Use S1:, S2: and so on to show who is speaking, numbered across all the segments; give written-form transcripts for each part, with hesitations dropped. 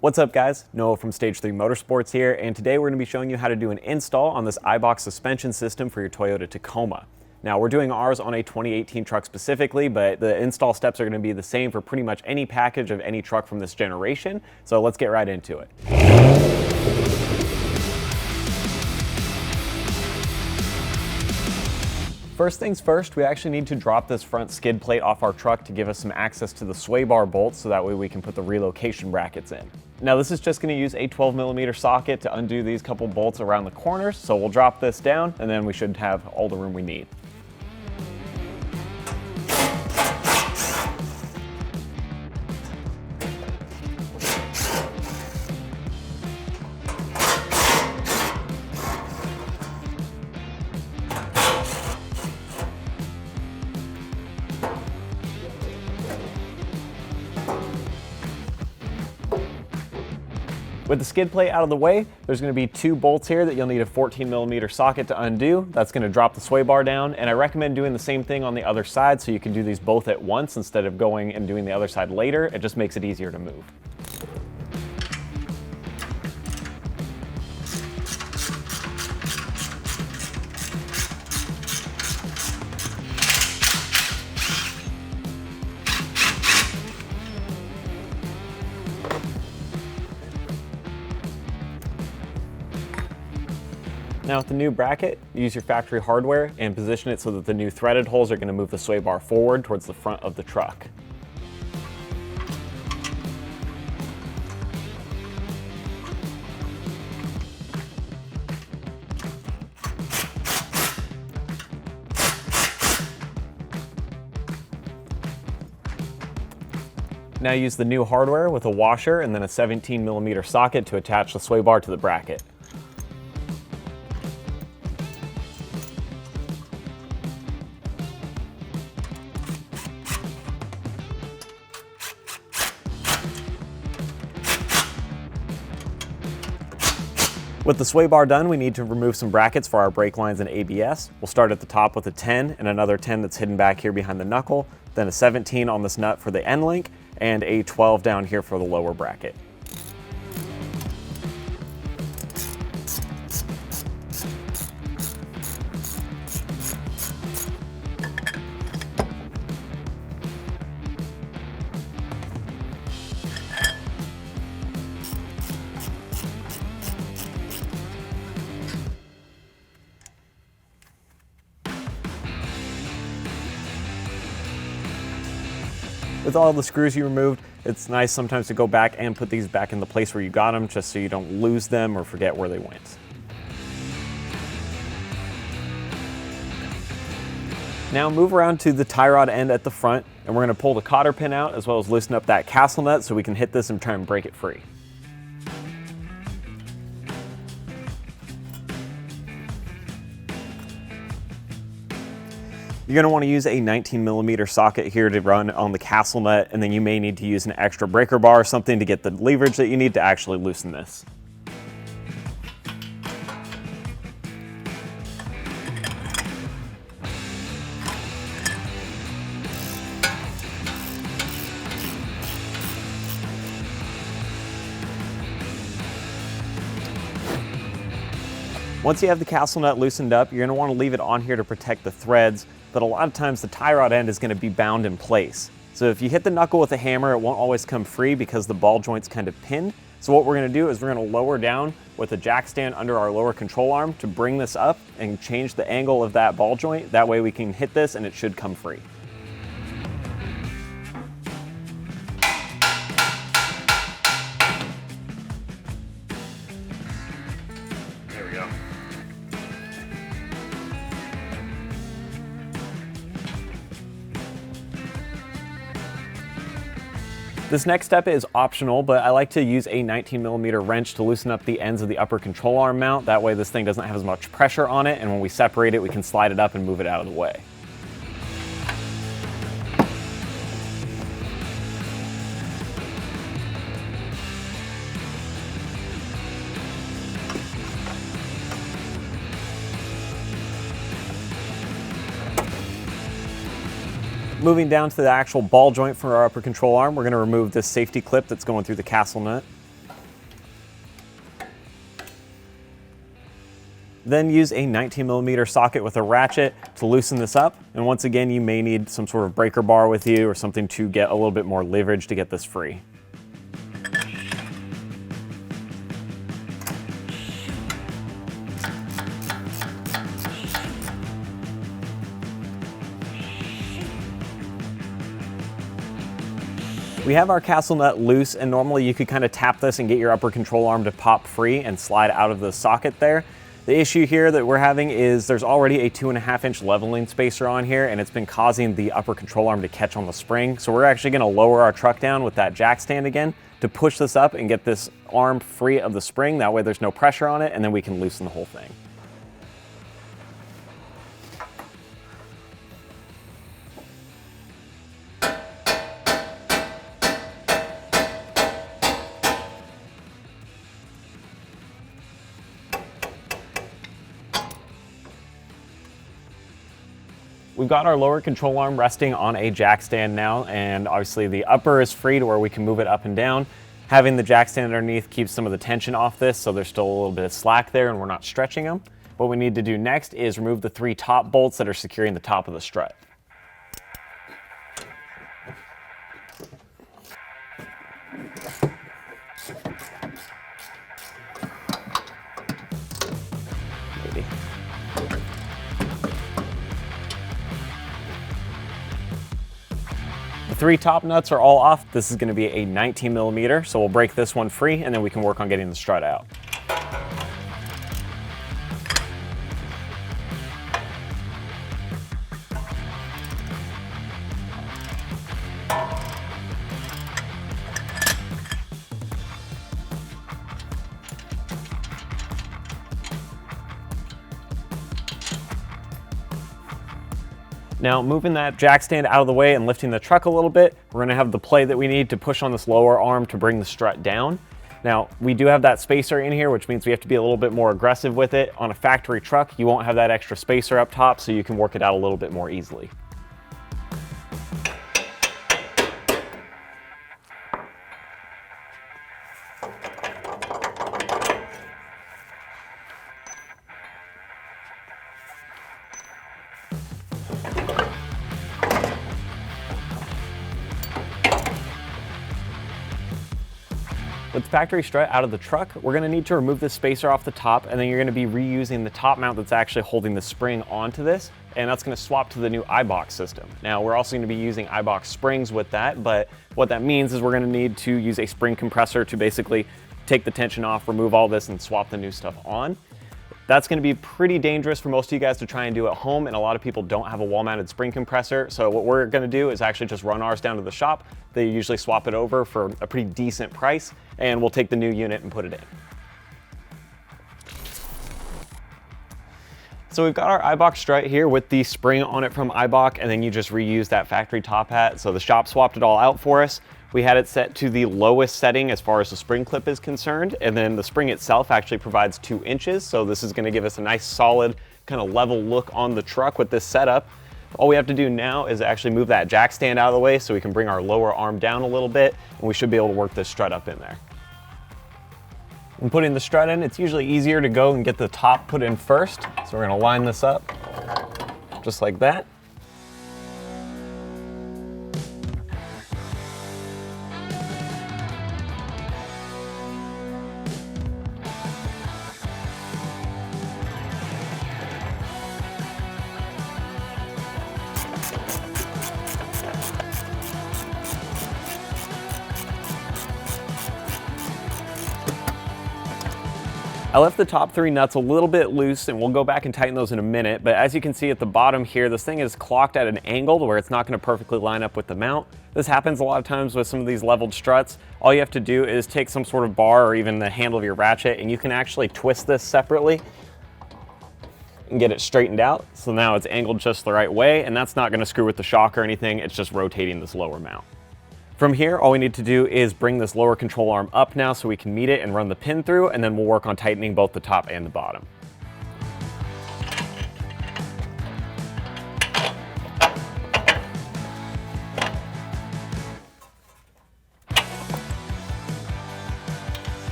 S1: What's up guys, Noah from Stage 3 Motorsports here, and today we're going to be showing you how to do an install on this Eibach suspension system for your Toyota Tacoma. Now we're doing ours on a 2018 truck specifically, but the install steps are going to be the same for pretty much any package of any truck from this generation, so let's get right into it. First things first, we actually need to drop this front skid plate off our truck to give us some access to the sway bar bolts so that way we can put the relocation brackets in. Now this is just going to use a 12mm socket to undo these couple bolts around the corners, so we'll drop this down and then we should have all the room we need. With the skid plate out of the way, there's going to be two bolts here that you'll need a 14mm socket to undo. That's going to drop the sway bar down, and I recommend doing the same thing on the other side so you can do these both at once instead of going and doing the other side later. It just makes it easier to move. Now with the new bracket, use your factory hardware and position it so that the new threaded holes are going to move the sway bar forward towards the front of the truck. Now use the new hardware with a washer and then a 17mm socket to attach the sway bar to the bracket. With the sway bar done, we need to remove some brackets for our brake lines and ABS. We'll start at the top with a 10 and another 10 that's hidden back here behind the knuckle, then a 17 on this nut for the end link, and a 12 down here for the lower bracket. With all the screws you removed, it's nice sometimes to go back and put these back in the place where you got them, just so you don't lose them or forget where they went. Now move around to the tie rod end at the front, and we're going to pull the cotter pin out as well as loosen up that castle nut so we can hit this and try and break it free. You're going to want to use a 19mm socket here to run on the castle nut, and then you may need to use an extra breaker bar or something to get the leverage that you need to actually loosen this. Once you have the castle nut loosened up, you're going to want to leave it on here to protect the threads, but a lot of times the tie rod end is going to be bound in place. So if you hit the knuckle with a hammer, it won't always come free because the ball joint's kind of pinned. So what we're going to do is we're going to lower down with a jack stand under our lower control arm to bring this up and change the angle of that ball joint. That way we can hit this and it should come free. There we go. This next step is optional, but I like to use a 19mm wrench to loosen up the ends of the upper control arm mount. That way this thing doesn't have as much pressure on it, and when we separate it, we can slide it up and move it out of the way. Moving down to the actual ball joint for our upper control arm, we're going to remove this safety clip that's going through the castle nut. Then use a 19mm socket with a ratchet to loosen this up. And once again, you may need some sort of breaker bar with you or something to get a little bit more leverage to get this free. We have our castle nut loose, and normally you could kind of tap this and get your upper control arm to pop free and slide out of the socket there. The issue here that we're having is there's already a 2.5-inch leveling spacer on here, and it's been causing the upper control arm to catch on the spring. So we're actually going to lower our truck down with that jack stand again to push this up and get this arm free of the spring. That way there's no pressure on it, and then we can loosen the whole thing. We've got our lower control arm resting on a jack stand now, and obviously the upper is free to where we can move it up and down. Having the jack stand underneath keeps some of the tension off this, so there's still a little bit of slack there and we're not stretching them. What we need to do next is remove the 3 top bolts that are securing the top of the strut. The 3 top nuts are all off. This is going to be a 19mm, so we'll break this one free and then we can work on getting the strut out. Now, moving that jack stand out of the way and lifting the truck a little bit, we're gonna have the play that we need to push on this lower arm to bring the strut down. Now, we do have that spacer in here, which means we have to be a little bit more aggressive with it. On a factory truck, you won't have that extra spacer up top, so you can work it out a little bit more easily. With the factory strut out of the truck, we're going to need to remove this spacer off the top, and then you're going to be reusing the top mount that's actually holding the spring onto this, and that's going to swap to the new Eibach system. Now, we're also going to be using Eibach springs with that, but what that means is we're going to need to use a spring compressor to basically take the tension off, remove all this, and swap the new stuff on. That's going to be pretty dangerous for most of you guys to try and do at home, and a lot of people don't have a wall-mounted spring compressor. So what we're going to do is actually just run ours down to the shop. They usually swap it over for a pretty decent price, and we'll take the new unit and put it in. So we've got our Eibach strut here with the spring on it from Eibach, and then you just reuse that factory top hat. So the shop swapped it all out for us. We had it set to the lowest setting as far as the spring clip is concerned, and then the spring itself actually provides 2 inches, so this is going to give us a nice solid kind of level look on the truck with this setup. All we have to do now is actually move that jack stand out of the way so we can bring our lower arm down a little bit, and we should be able to work this strut up in there. When putting the strut in, it's usually easier to go and get the top put in first, so we're going to line this up just like that. I left the top 3 nuts a little bit loose, and we'll go back and tighten those in a minute, but as you can see at the bottom here, this thing is clocked at an angle to where it's not going to perfectly line up with the mount. This happens a lot of times with some of these leveled struts. All you have to do is take some sort of bar or even the handle of your ratchet, and you can actually twist this separately and get it straightened out. So now it's angled just the right way, and that's not going to screw with the shock or anything. It's just rotating this lower mount. From here, all we need to do is bring this lower control arm up now so we can meet it and run the pin through, and then we'll work on tightening both the top and the bottom.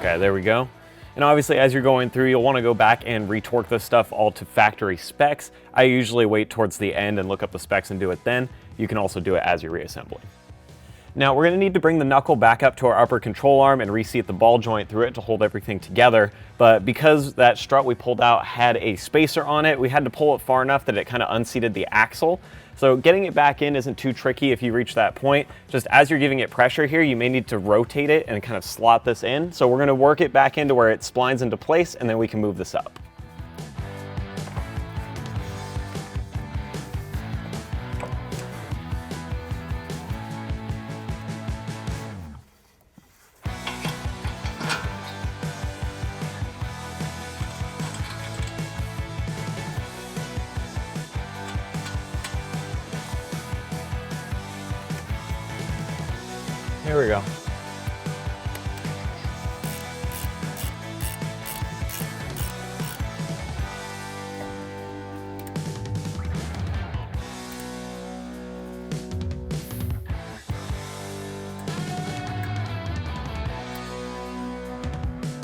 S1: Okay, there we go. And obviously as you're going through, you'll want to go back and retorque this stuff all to factory specs. I usually wait towards the end and look up the specs and do it then. You can also do it as you're reassembling. Now we're going to need to bring the knuckle back up to our upper control arm and reseat the ball joint through it to hold everything together. But because that strut we pulled out had a spacer on it, we had to pull it far enough that it kind of unseated the axle. So getting it back in isn't too tricky if you reach that point. Just as you're giving it pressure here, you may need to rotate it and kind of slot this in. So we're going to work it back into where it splines into place, and then we can move this up. Here we go.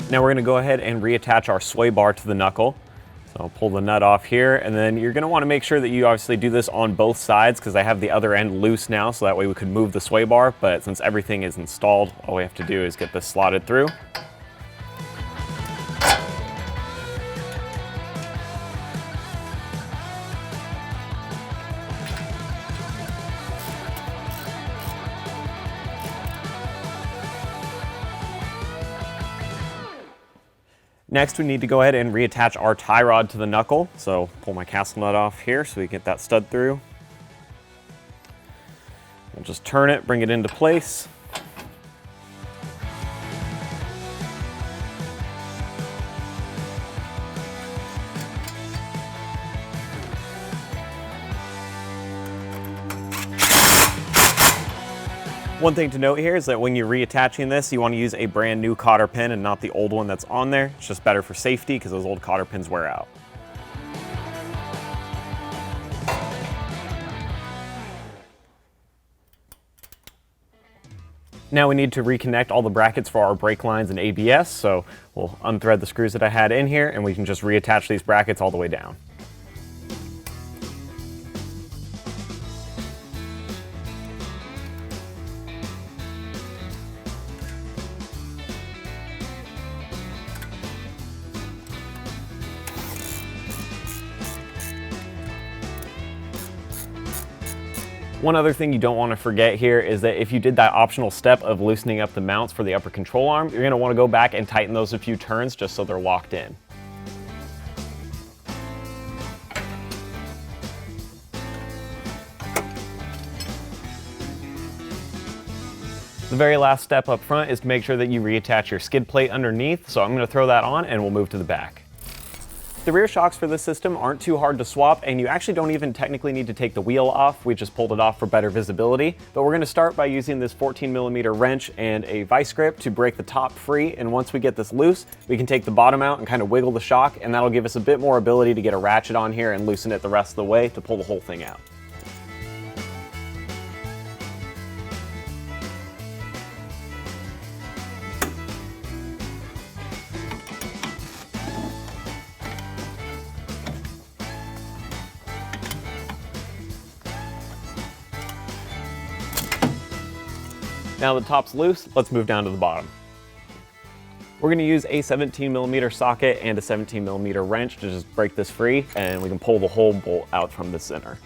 S1: Now we're going to go ahead and reattach our sway bar to the knuckle. So I'll pull the nut off here, and then you're going to want to make sure that you obviously do this on both sides, because I have the other end loose now, so that way we could move the sway bar, but since everything is installed, all we have to do is get this slotted through. Next, we need to go ahead and reattach our tie rod to the knuckle. So pull my castle nut off here so we get that stud through. We'll just turn it, bring it into place. One thing to note here is that when you're reattaching this, you want to use a brand new cotter pin and not the old one that's on there. It's just better for safety because those old cotter pins wear out. Now we need to reconnect all the brackets for our brake lines and ABS, so we'll unthread the screws that I had in here and we can just reattach these brackets all the way down. One other thing you don't want to forget here is that if you did that optional step of loosening up the mounts for the upper control arm, you're going to want to go back and tighten those a few turns just so they're locked in. The very last step up front is to make sure that you reattach your skid plate underneath, so I'm going to throw that on and we'll move to the back. The rear shocks for this system aren't too hard to swap, and you actually don't even technically need to take the wheel off. We just pulled it off for better visibility. But we're going to start by using this 14mm wrench and a vice grip to break the top free, and once we get this loose, we can take the bottom out and kind of wiggle the shock, and that'll give us a bit more ability to get a ratchet on here and loosen it the rest of the way to pull the whole thing out. Now the top's loose, let's move down to the bottom. We're going to use a 17mm socket and a 17mm wrench to just break this free, and we can pull the whole bolt out from the center.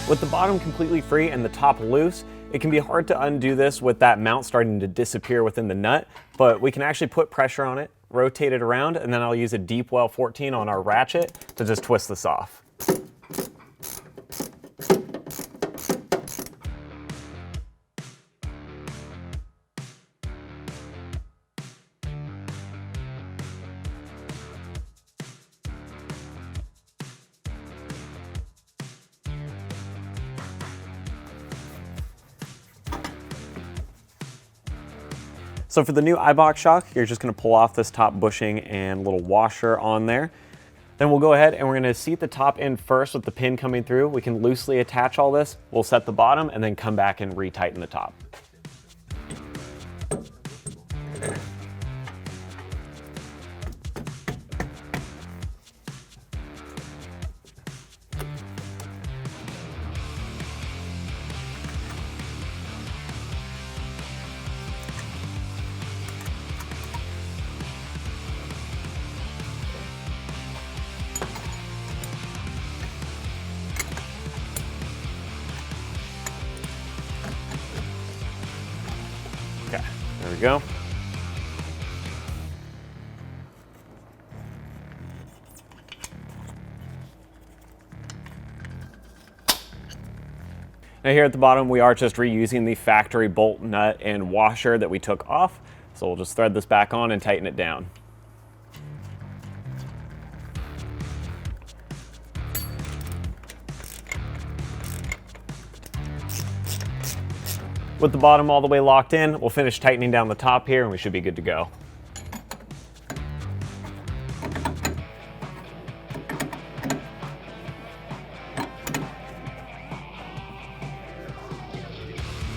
S1: With the bottom completely free and the top loose, it can be hard to undo this with that mount starting to disappear within the nut, but we can actually put pressure on it, rotate it around, and then I'll use a deep well 14 on our ratchet to just twist this off. So So for the new Eibach shock, you're just gonna pull off this top bushing and little washer on there. Then we'll go ahead and we're gonna seat the top end first with the pin coming through. We can loosely attach all this. We'll set the bottom and then come back and retighten the top. Okay, there we go. Now here at the bottom, we are just reusing the factory bolt nut and washer that we took off. So we'll just thread this back on and tighten it down. With the bottom all the way locked in, we'll finish tightening down the top here and we should be good to go.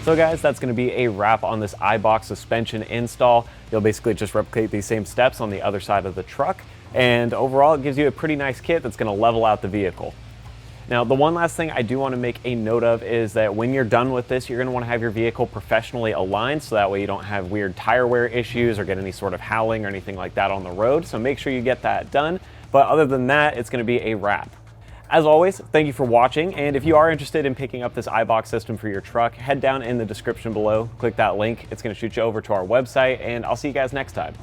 S1: So guys, that's going to be a wrap on this Eibach suspension install. You'll basically just replicate these same steps on the other side of the truck, and overall it gives you a pretty nice kit that's going to level out the vehicle. Now, the one last thing I do want to make a note of is that when you're done with this, you're going to want to have your vehicle professionally aligned, so that way you don't have weird tire wear issues or get any sort of howling or anything like that on the road. So make sure you get that done. But other than that, it's going to be a wrap. As always, thank you for watching, and if you are interested in picking up this Eibach system for your truck, head down in the description below, click that link. It's going to shoot you over to our website, and I'll see you guys next time.